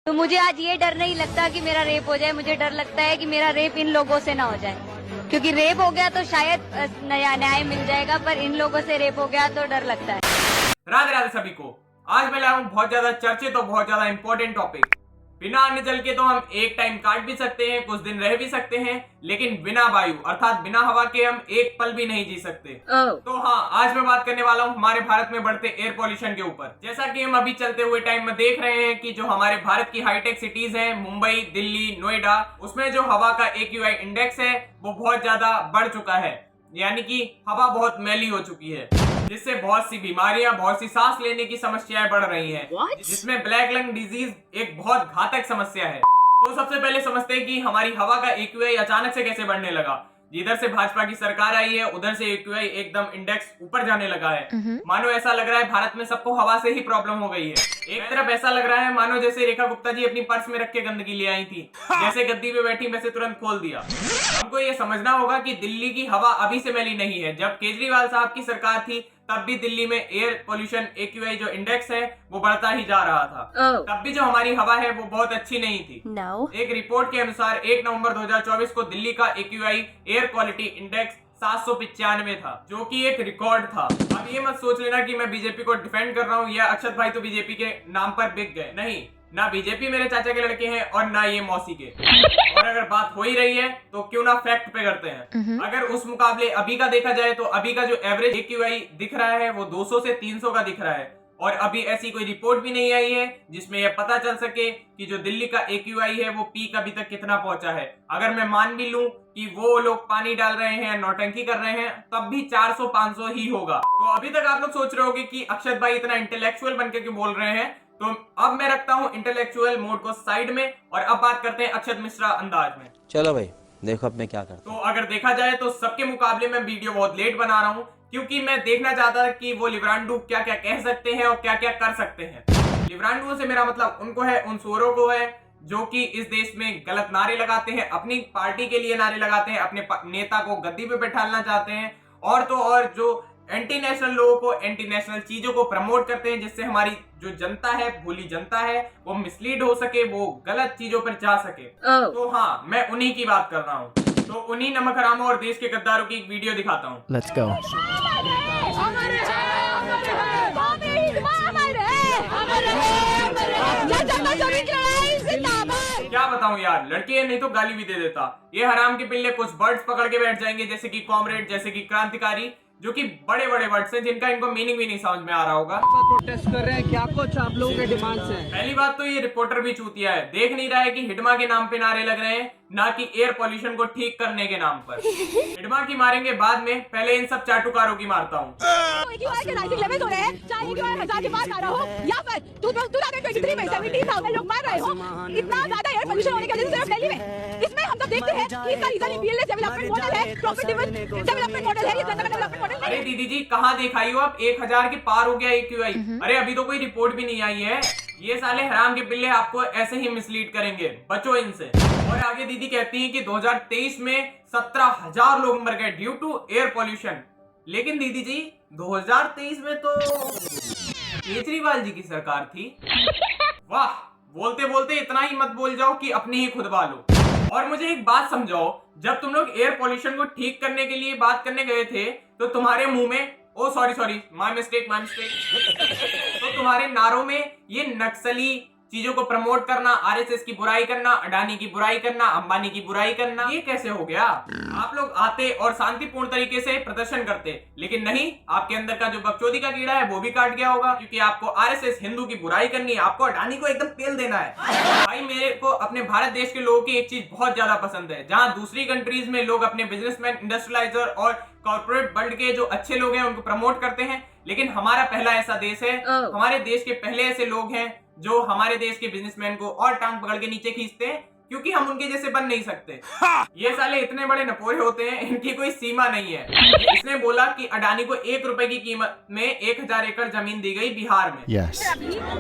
तो मुझे आज ये डर नहीं लगता कि मेरा रेप हो जाए, मुझे डर लगता है कि मेरा रेप इन लोगों से ना हो जाए, क्योंकि रेप हो गया तो शायद नया न्याय मिल जाएगा, पर इन लोगों से रेप हो गया तो डर लगता है। राधे राधे सभी को। आज मैं लाया हूँ बहुत ज्यादा चर्चित और बहुत ज्यादा इंपॉर्टेंट टॉपिक। बिना अन्न जल के तो हम एक टाइम काट भी सकते हैं, कुछ दिन रह भी सकते हैं, लेकिन बिना वायु अर्थात बिना हवा के हम एक पल भी नहीं जी सकते। तो हाँ, आज मैं बात करने वाला हूँ हमारे भारत में बढ़ते एयर पॉल्यूशन के ऊपर। जैसा कि हम अभी चलते हुए टाइम में देख रहे हैं कि जो हमारे भारत की हाईटेक सिटीज हैं, मुंबई, दिल्ली, नोएडा, उसमें जो हवा का AQI इंडेक्स है वो बहुत ज्यादा बढ़ चुका है, यानी कि हवा बहुत मैली हो चुकी है, जिससे बहुत सी बीमारियां, बहुत सी सांस लेने की समस्याएं बढ़ रही हैं, जिसमें ब्लैक लंग डिजीज एक बहुत घातक समस्या है। तो सबसे पहले समझते हैं कि हमारी हवा का AQI अचानक से कैसे बढ़ने लगा। जिधर से भाजपा की सरकार आई है उधर से AQI एकदम इंडेक्स ऊपर जाने लगा है। मानो ऐसा लग रहा है भारत में सबको हवा से ही प्रॉब्लम हो गई है। एक तरफ ऐसा लग रहा है मानो जैसे रेखा गुप्ता जी अपनी पर्स में रख के गंदगी ले आई थी, जैसे गद्दी पे बैठी वैसे तुरंत खोल दिया। हमको ये समझना होगा कि दिल्ली की हवा अभी से मैली नहीं है। जब केजरीवाल साहब की सरकार थी तब भी दिल्ली में एयर पोल्यूशन AQI जो इंडेक्स है वो बढ़ता ही जा रहा था। तब भी जो हमारी हवा है वो बहुत अच्छी नहीं थी। एक रिपोर्ट के अनुसार 1 नवंबर 2024 को दिल्ली का AQI एयर क्वालिटी इंडेक्स 795 था, जो कि एक रिकॉर्ड था। अब ये मत सोच लेना कि मैं बीजेपी को डिफेंड कर रहा हूँ या अक्षत भाई तो बीजेपी के नाम पर बिक गए। नहीं, ना बीजेपी मेरे चाचा के लड़के हैं और ना ये मौसी के। और अगर बात हो ही रही है तो क्यों ना फैक्ट पे करते हैं। अगर उस मुकाबले अभी का देखा जाए तो अभी का जो एवरेज AQI दिख रहा है वो 200 से 300 का दिख रहा है, और अभी ऐसी कोई रिपोर्ट भी नहीं आई है जिसमें यह पता चल सके कि जो दिल्ली का AQI है वो पीक अभी तक कितना पहुंचा है। अगर मैं मान भी लूं कि वो लोग पानी डाल रहे हैं, नौटंकी कर रहे हैं, तब भी 400-500 ही होगा। तो अभी तक आप लोग सोच रहे होगे कि अक्षत भाई इतना इंटेलेक्चुअल बनकर क्यों बोल रहे हैं। तो अब मैं रखता हूं इंटेलेक्चुअल मोड को साइड में और अब बात करते हैं अक्षत मिश्रा अंदाज में। चलो भाई देखो अब मैं क्या करता हूं। तो अगर देखा जाए तो सबके मुकाबले में वीडियो बहुत लेट बना रहा हूं, क्योंकि मैं देखना चाहता था कि वो लिब्रांडू क्या क्या कह सकते हैं और क्या क्या कर सकते हैं। लिब्रांडू से मेरा मतलब उनको है, उन सोरों को है जो कि इस देश में गलत नारे लगाते हैं, अपनी पार्टी के लिए नारे लगाते हैं, अपने नेता को गद्दी पे बैठाना चाहते हैं, और तो और जो एंटी नेशनल लोगों को, एंटी नेशनल चीजों को प्रमोट करते हैं, जिससे हमारी जो जनता है, भोली जनता है, वो मिसलीड हो सके, वो गलत चीजों पर जा सके। तो हाँ, मैं उन्हीं की बात कर रहा हूँ। तो उन्हीं नमक हरामों और देश के गद्दारों की एक वीडियो दिखाता हूँ। Let's go. क्या बताऊं यार, लड़की है नहीं तो गाली भी दे देता। ये हराम के पिल्ले कुछ वर्ड्स पकड़ के बैठ जाएंगे, जैसे कि कॉमरेड, जैसे कि क्रांतिकारी, जो कि बड़े बड़े वर्ड्स हैं जिनका इनको मीनिंग भी नहीं समझ में आ रहा होगा। प्रोटेस्ट कर रहे हैं, क्या कुछ आप लोगों के डिमांड्स हैं? पहली बात तो ये रिपोर्टर भी चूतिया है, देख नहीं रहा है कि हिडमा के नाम पे नारे लग रहे हैं, ना कि एयर पॉल्यूशन को ठीक करने के नाम पर। हिडमा की मारेंगे बाद में, पहले इन सब चाटुकारों की मारता हूँ। लोग मार रहे हो, इतना ज्यादा एयर पोल्यूशन होने की वजह से सिर्फ दिल्ली में। इसमें हम सब देखते हैं कि इसका रीजन BLS डेवलपमेंट मॉडल है, प्रॉफिट डेवलपमेंट मॉडल है, ये जनता डेवलपमेंट मॉडल। अरे दीदी जी, कहाँ दिखाई हो आप? 1000 के पार हो गया AQI। अरे अभी तो कोई रिपोर्ट भी नहीं आई है। ये साले हराम के पिल्ले आपको ऐसे ही मिसलीड करेंगे, बचो इनसे। और आगे दीदी कहती है कि 2023 में 17,000 लोग मर गए ड्यू टू एयर पॉल्यूशन। लेकिन दीदी जी 2023 में तो केजरीवाल जी की सरकार थी। वाह, बोलते बोलते इतना ही मत बोल जाओ कि अपनी ही खुदवा लो। और मुझे एक बात समझाओ, जब तुम लोग एयर पॉल्यूशन को ठीक करने के लिए बात करने गए थे तो तुम्हारे मुंह में, ओ सॉरी माय मिस्टेक तो तुम्हारे नारों में ये नक्सली चीजों को प्रमोट करना, RSS की बुराई करना, अडानी की बुराई करना, अंबानी की बुराई करना, ये कैसे हो गया? आप लोग आते और शांतिपूर्ण तरीके से प्रदर्शन करते, लेकिन नहीं, आपके अंदर का जो बकचोदी का कीड़ा है वो भी काट गया होगा, क्योंकि आपको RSS हिंदू की बुराई करनी है, आपको अडानी को एकदम पेल देना है। भाई मेरे को अपने भारत देश के लोगों की एक चीज बहुत ज्यादा पसंद है, जहां दूसरी कंट्रीज में लोग अपने बिजनेसमैन, इंडस्ट्रियलाइजर और कॉर्पोरेट वर्ल्ड के जो अच्छे लोग हैं उनको प्रमोट करते हैं, लेकिन हमारा पहला ऐसा देश है, हमारे देश के पहले ऐसे लोग हैं जो हमारे देश के बिजनेसमैन को और टांग पकड़ के नीचे खींचते हैं, क्योंकि हम उनके जैसे बन नहीं सकते। ये साले इतने बड़े नपोरे होते हैं, इनकी कोई सीमा नहीं है। इसने बोला कि अडानी को 1 रुपए की कीमत में 1000 एकड़ जमीन दी गई बिहार में। Yes.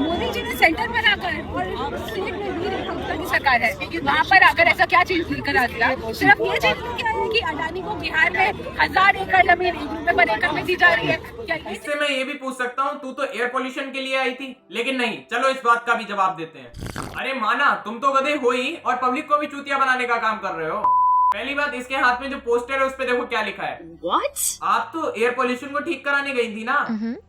मोदी जी ने सेंटर पर आकर और स्टेट में भी रेखा गुप्ता की सरकार है, वहाँ पर आकर ऐसा क्या चीज करा दिया? सिर्फ ये चीज क्या है कि अडानी को बिहार में 1000 एकड़ जमीन 1 रुपए पर एकड़ में दी जा रही है। क्या इससे मैं ये भी पूछ सकता हूँ, तू तो एयर पोल्यूशन के लिए आई थी, लेकिन नहीं, चलो इस बात का भी जवाब देते हैं। अरे माना, तुम तो गधे हो ही और पब्लिक को भी चूतिया बनाने का काम कर रहे हो। पहली बात, इसके हाथ में जो पोस्टर है उस पे देखो क्या लिखा है। What? आप तो एयर पोल्यूशन को ठीक कराने गई थी ना,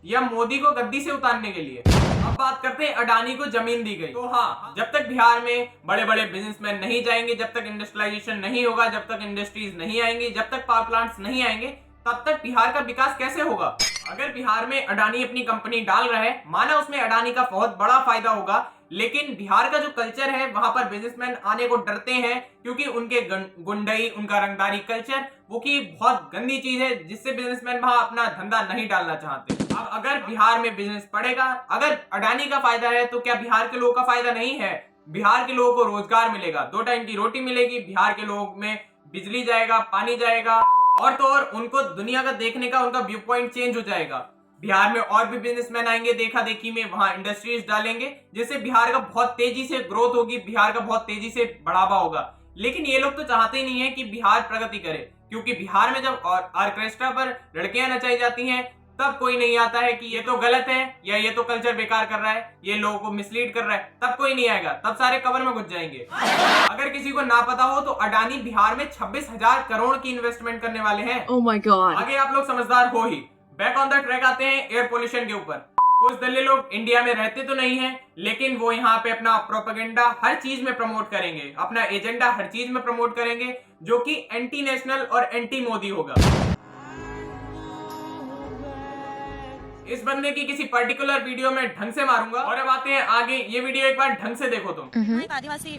या मोदी को गद्दी से उतारने के लिए। अब बात करते हैं, अडानी को जमीन दी गई। तो हाँ, जब तक बिहार में बड़े बड़े बिजनेसमैन नहीं जाएंगे, जब तक इंडस्ट्रियलाइजेशन नहीं होगा, जब तक इंडस्ट्रीज नहीं आएंगी, जब तक पावर प्लांट्स नहीं आएंगे, तब तक बिहार का विकास कैसे होगा। अगर बिहार में अडानी अपनी कंपनी डाल रहा है, माना उसमें अडानी का बहुत बड़ा फायदा होगा, लेकिन बिहार का जो कल्चर है वहां पर बिजनेसमैन आने को डरते हैं, क्योंकि उनके गुंडई, उनका रंगदारी कल्चर वो की बहुत गंदी चीज है, जिससे बिजनेसमैन वहां अपना धंधा नहीं डालना चाहते। अब अगर बिहार में बिजनेस पड़ेगा, अगर अडानी का फायदा है, तो क्या बिहार के लोगों का फायदा नहीं है? बिहार के लोगों को रोजगार मिलेगा, 2 टाइम की रोटी मिलेगी, बिहार के लोगों में बिजली जाएगा, पानी जाएगा, और तो और उनको दुनिया का देखने का उनका व्यू पॉइंट चेंज हो जाएगा। बिहार में और भी बिजनेसमैन आएंगे देखा देखी में, वहां इंडस्ट्रीज डालेंगे, जिससे बिहार का बहुत तेजी से ग्रोथ होगी, बिहार का बहुत तेजी से बढ़ावा होगा। लेकिन ये लोग तो चाहते ही नहीं है कि बिहार प्रगति करे, क्योंकि बिहार में जब ऑर्केस्ट्रा पर लड़कियां नचाई जाती हैं, तब कोई नहीं आता है कि ये तो गलत है, या ये तो कल्चर बेकार कर रहा है, ये लोगों को मिसलीड कर रहा है, तब कोई नहीं आएगा, तब सारे कवर में घुस जाएंगे। अगर किसी को ना पता हो तो अडानी बिहार में 26,000 करोड़ की इन्वेस्टमेंट करने वाले हैं। Oh my God. आगे आप लोग समझदार हो ही। बैक ऑन द ट्रैक आते हैं एयर पोल्यूशन के ऊपर। कुछ दल्ले लोग इंडिया में रहते तो नहीं है, लेकिन वो यहाँ पे अपना प्रोपेगेंडा हर चीज में प्रमोट करेंगे, अपना एजेंडा हर चीज में प्रमोट करेंगे, जो कि एंटी नेशनल और एंटी मोदी होगा। इस बंदे की किसी पर्टिकुलर वीडियो में ढंग से मारूंगा। और अब आते हैं आगे, ये वीडियो एक बार ढंग से देखो तुम। एक आदिवासी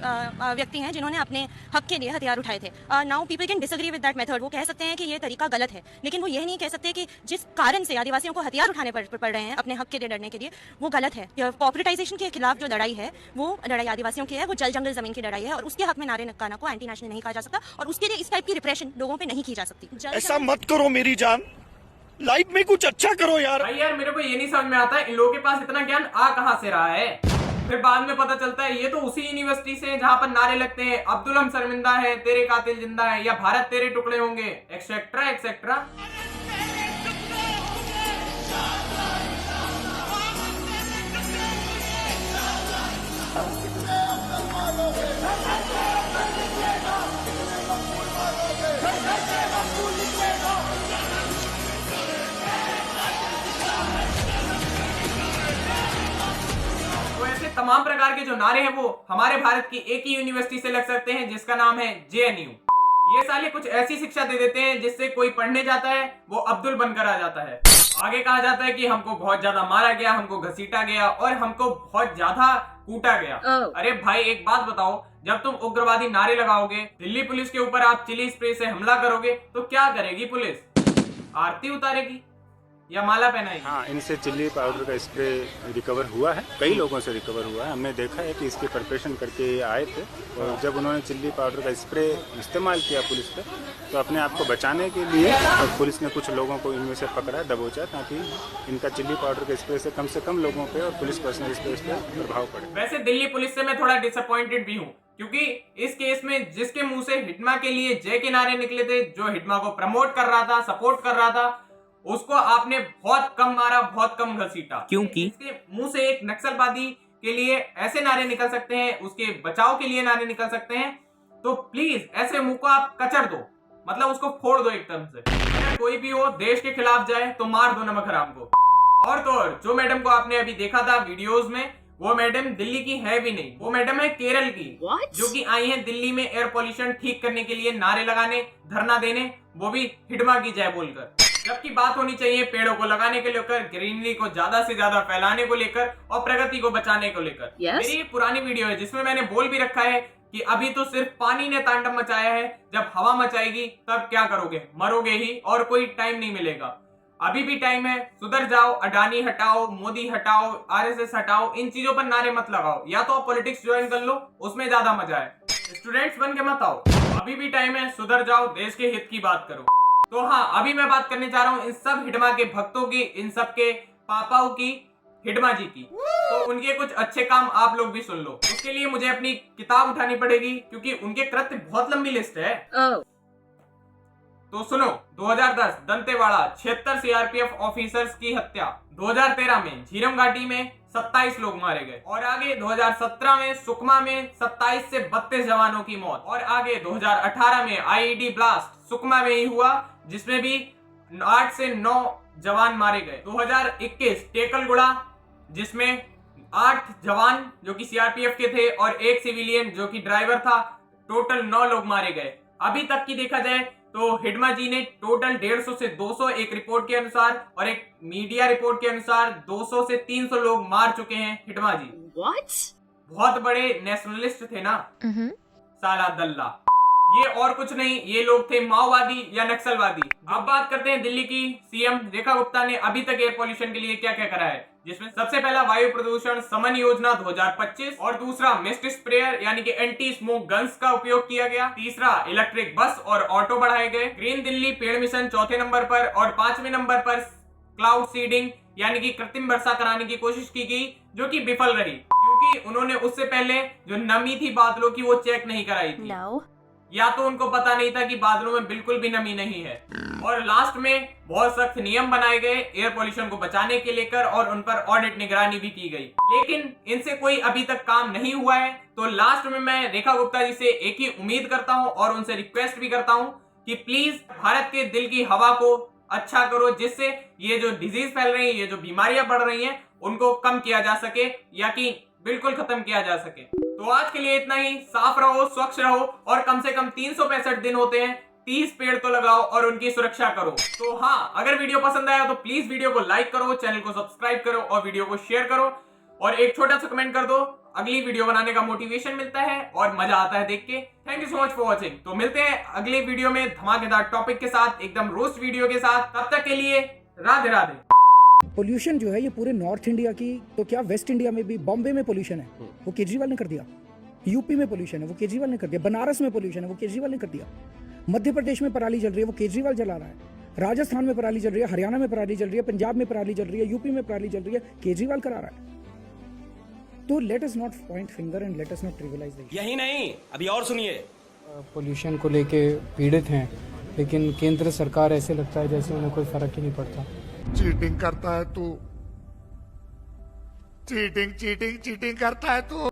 व्यक्ति हैं जिन्होंने अपने हक के लिए हथियार उठाए थे। Now people can disagree with that method. वो कह सकते हैं कि ये तरीका गलत है, लेकिन वो ये नहीं कह सकते कि जिस कारण से आदिवासियों को हथियार उठाने पड़ रहे हैं अपने हक के लिए लड़ने के लिए, वो गलत है। पॉपुलेटाइजेशन के खिलाफ जो लड़ाई है, वो लड़ाई आदिवासियों की है, वो जल जंगल जमीन की लड़ाई है, और उसके हक में नारे नकाना को एंटी नेशनल नहीं कहा जा सकता, और उसके लिए इस टाइप की रिप्रेशन लोगों पे नहीं की जा सकती। ऐसा मत करो मेरी जान, लाइफ में कुछ अच्छा करो यार। भाई यार, मेरे को ये नहीं समझ में आता इन लोगों के पास इतना ज्ञान आ कहां से रहा है। फिर बाद में पता चलता है ये तो उसी यूनिवर्सिटी से जहां पर नारे लगते हैं, अब्दुल हम शर्मिंदा है, तेरे कातिल जिंदा है, या भारत तेरे टुकड़े होंगे, एक्सेट्रा एक्सेट्रा। तमाम प्रकार के जो नारे हैं वो हमारे भारत की एक ही यूनिवर्सिटी से लग सकते हैं, जिसका नाम है JNU। ये साले कुछ ऐसी शिक्षा दे देते हैं जिससे कोई पढ़ने जाता है वो अब्दुल बनकर आ जाता है। आगे कहा जाता है कि हमको बहुत ज्यादा मारा गया, हमको घसीटा गया और हमको बहुत ज्यादा कूटा गया। अरे भाई एक बात बताओ, जब तुम उग्रवादी नारे लगाओगे, दिल्ली पुलिस के ऊपर आप चिली स्प्रे से हमला करोगे, तो क्या करेगी पुलिस? आरती उतारेगी या माला पहनाएगी? हाँ, इनसे चिल्ली पाउडर का स्प्रे रिकवर हुआ है, कई लोगों से रिकवर हुआ है। हमने देखा है कि इसकी प्रिपरेशन करके आए थे, और जब उन्होंने चिल्ली पाउडर का स्प्रे इस्तेमाल किया पुलिस पे, तो अपने आप को बचाने के लिए पुलिस ने कुछ लोगों को इनमें से पकड़ा, दबोचा, ताकि इनका चिल्ली पाउडर के स्प्रे से कम लोगों पे और पुलिस पर्सनल पे प्रभाव पड़े। वैसे दिल्ली पुलिस से मैं थोड़ा डिसअपॉइंटेड भी हूँ, क्योंकि इस केस में जिसके मुंह से हिडमा के लिए जय के नारे निकले थे, जो हिडमा को प्रमोट कर रहा था, सपोर्ट कर रहा था, उसको आपने बहुत कम मारा, बहुत कम घसीटा। क्योंकि इसके मुंह से एक नक्सलवादी के लिए ऐसे नारे निकल सकते हैं, उसके बचाव के लिए नारे निकल सकते हैं, तो प्लीज ऐसे मुंह को आप कचर दो, मतलब उसको फोड़ दो एकदम से। अगर कोई भी हो देश के खिलाफ जाए तो मार दो नमक हराम को। और तो और जो मैडम को आपने अभी देखा था वीडियोस में, वो मैडम दिल्ली की है भी नहीं, वो मैडम है केरल की। जो कि आई है दिल्ली में एयर पॉल्यूशन ठीक करने के लिए नारे लगाने, धरना देने, वो भी हिडमा की जय बोलकर। जबकि बात होनी चाहिए पेड़ों को लगाने के लेकर, ग्रीनरी को ज्यादा से ज्यादा फैलाने को लेकर और प्रगति को बचाने को लेकर। मेरी एक पुरानी वीडियो है जिसमें मैंने बोल भी रखा है कि अभी तो सिर्फ पानी ने तांडव मचाया है, जब हवा मचाएगी तब क्या करोगे? मरोगे ही, और कोई टाइम नहीं मिलेगा। अभी भी टाइम है, सुधर जाओ, अडानी हटाओ, मोदी हटाओ, RSS हटाओ, इन चीजों पर नारे मत लगाओ। या तो आप पॉलिटिक्स ज्वाइन कर लो, उसमें ज्यादा मजा है, स्टूडेंट्स बन के मत आओ। अभी भी टाइम है, सुधर जाओ, देश के हित की बात करो। तो हाँ, अभी मैं बात करने जा रहा हूँ इन सब हिडमा के भक्तों की, इन सब के पापाओं की, हिडमा जी की। तो उनके कुछ अच्छे काम आप लोग भी सुन लो। उसके लिए मुझे अपनी किताब उठानी पड़ेगी, क्योंकि उनके कृत्य बहुत लंबी लिस्ट है। तो सुनो, 2010 दंतेवाड़ा 76 CRPF ऑफिसर्स की हत्या। 2013 में झीरम घाटी में 27 लोग मारे गए। और आगे 2017 में सुकमा में 27 से 32 जवानों की मौत। और आगे 2018 में आईईडी ब्लास्ट सुकमा में ही हुआ, जिसमें भी 8 से 9 जवान मारे गए। 2021 टेकलगुड़ा, जिसमें 8 जवान जो कि सीआरपीएफ के थे और एक सिविलियन जो कि ड्राइवर था, टोटल 9 लोग मारे गए। अभी तक की देखा जाए तो हिडमा जी ने टोटल 150 से 200 एक रिपोर्ट के अनुसार और एक मीडिया रिपोर्ट के अनुसार 200 से 300 लोग मार चुके हैं हिडमा जी। बहुत बड़े नेशनलिस्ट थे ना साला दल्ला। ये और कुछ नहीं, ये लोग थे माओवादी या नक्सलवादी। अब बात करते हैं दिल्ली की। सीएम रेखा गुप्ता ने अभी तक एयर पॉल्यूशन के लिए क्या क्या करा है, जिसमें सबसे पहला वायु प्रदूषण समन योजना 2025 और दूसरा मिस्ट स्प्रेयर यानी कि एंटी स्मोक गन्स का उपयोग किया गया। तीसरा इलेक्ट्रिक बस और ऑटो बढ़ाए गए। ग्रीन दिल्ली पेड़ मिशन चौथे नंबर पर और 5वें नंबर पर क्लाउड सीडिंग यानी कि कृत्रिम वर्षा कराने की कोशिश की गई, जो कि विफल रही क्योंकि उन्होंने उससे पहले जो नमी थी बादलों की वो चेक नहीं कराई थी। या तो उनको पता नहीं था कि बादलों में बिल्कुल भी नमी नहीं है। और लास्ट में बहुत सख्त नियम बनाए गए एयर पॉल्यूशन को बचाने के लेकर और उन पर ऑडिट निगरानी भी की गई, लेकिन इनसे कोई अभी तक काम नहीं हुआ है। तो लास्ट में मैं रेखा गुप्ता जी से एक ही उम्मीद करता हूं और उनसे रिक्वेस्ट भी करता हूं कि प्लीज भारत के दिल की हवा को अच्छा करो, जिससे ये जो डिजीज फैल रही है, ये जो बीमारियां बढ़ रही हैं, उनको कम किया जा सके या कि बिल्कुल खत्म किया जा सके। तो आज के लिए इतना ही। साफ रहो, स्वच्छ रहो और कम से कम 365 दिन होते हैं, 30 पेड़ तो लगाओ और उनकी सुरक्षा करो। तो हाँ, अगर वीडियो पसंद आया तो प्लीज वीडियो को लाइक करो, चैनल को सब्सक्राइब करो और वीडियो को शेयर करो और एक छोटा सा कमेंट कर दो। अगली वीडियो बनाने का मोटिवेशन मिलता है और मजा आता है देख के। Thank you so much for watching. तो मिलते हैं अगले वीडियो में धमाकेदार टॉपिक के साथ, एकदम रोस्ट वीडियो के साथ। तब तक के लिए राधे राधे। पोल्यूशन जो है ये पूरे नॉर्थ इंडिया की, तो क्या वेस्ट इंडिया में भी, बॉम्बे में पोल्यूशन है, वो केजरीवाल ने कर दिया। यूपी में पोल्यूशन है, वो केजरीवाल ने कर दिया। बनारस में पोल्यूशन है, वो केजरीवाल ने कर दिया। मध्य प्रदेश में पराली जल रही है, वो केजरीवाल जला रहा है। राजस्थान में पराली जल रही है, हरियाणा में पराली जल रही है, पंजाब में पराली जल रही है, यूपी में पराली जल रही है, केजरीवाल करा रहा है। तो let us not point finger and let us not trivialise the issue. यही नहीं, अभी और सुनिए। पोल्यूशन को लेके पीड़ित हैं, लेकिन केंद्र सरकार ऐसे लगता है जैसे उन्हें कोई फर्क ही नहीं पड़ता। चीटिंग करता है तू, चीटिंग करता है तू।